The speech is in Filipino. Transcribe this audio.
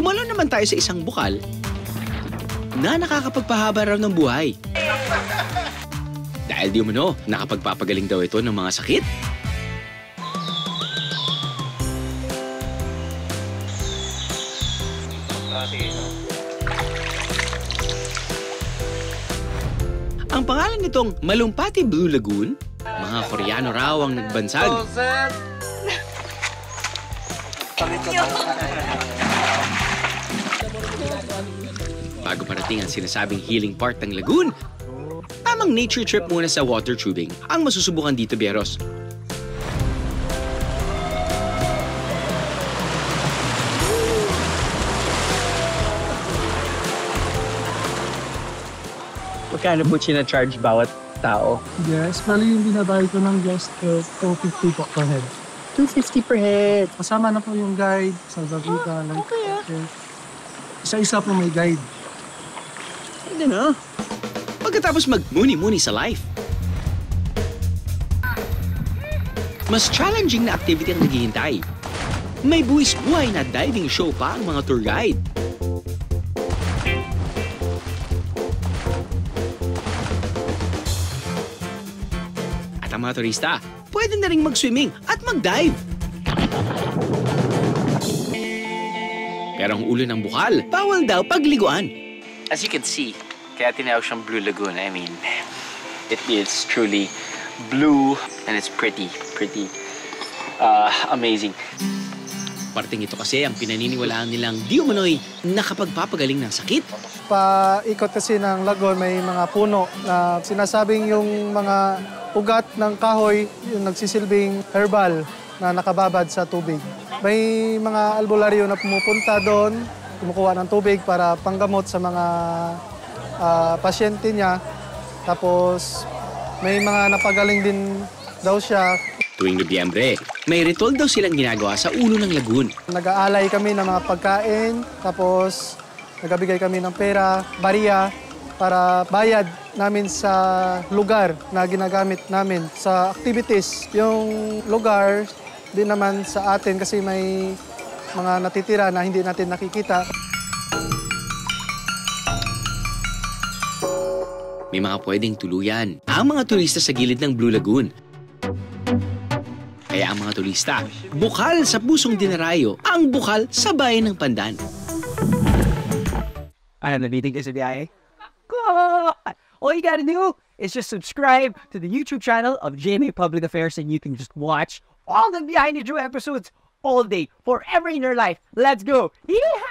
Tumalon naman tayo sa isang bukal na nakakapagpahaba raw ng buhay. Dahil di umano, nakapagpapagaling daw ito ng mga sakit. Ang pangalan nitong Malumpati Blue Lagoon, mga Koreano raw ang nagbansag. Bago parating ang sinasabing healing part ng lagoon, tamang nature trip muna sa water tubing ang masusubukan dito, Bieros. Magkano po charge bawat tao? Yes, bali yung binabayad ko ng guest 250 po per head. 250 per head. Kasama na po yung guide sa Zavita. Okay. Isa-isa po may guide. Hindi na. Pagkatapos magmuni-muni sa life, mas challenging na activity ang naghihintay. May buwis-buhay na diving show pa ang mga tour guide. At ang mga turista, pwede na rin mag-swimming at mag-dive. Pero ang ulo ng bukal, bawal daw pagliguan. As you can see, kaya tinawag siyang Blue Lagoon. I mean, it is truly blue and it's pretty amazing. Parting ito kasi ang pinaniniwalaan nilang di umano'y nakapagpapagaling ng sakit. Paikot kasi ng lagoon may mga puno na sinasabing yung mga ugat ng kahoy yung nagsisilbing herbal na nakababad sa tubig. May mga albularyo na pumupunta doon, kumukuha ng tubig para panggamot sa mga pasyente niya. Tapos may mga napagaling din daw siya. Tuwing Nobyembre, may ritual daw silang ginagawa sa ulo ng lagoon. Nag-aalay kami ng mga pagkain, tapos nagabigay kami ng pera, bariya, para bayad namin sa lugar na ginagamit namin sa activities. Yung lugar din naman sa atin kasi may mga natitira na hindi natin nakikita. May mga pwedeng tuluyan ang mga turista sa gilid ng Blue Lagoon. Kaya ang mga turista, bukal sa pusong dinarayo ang bukal sa bayan ng Pandan. I have the meeting is a biyahe. God! All you gotta do is just subscribe to the YouTube channel of GMA Public Affairs and you can just watch all the Behind the Drew episodes all day, forever in your life. Let's go! Yeehaw!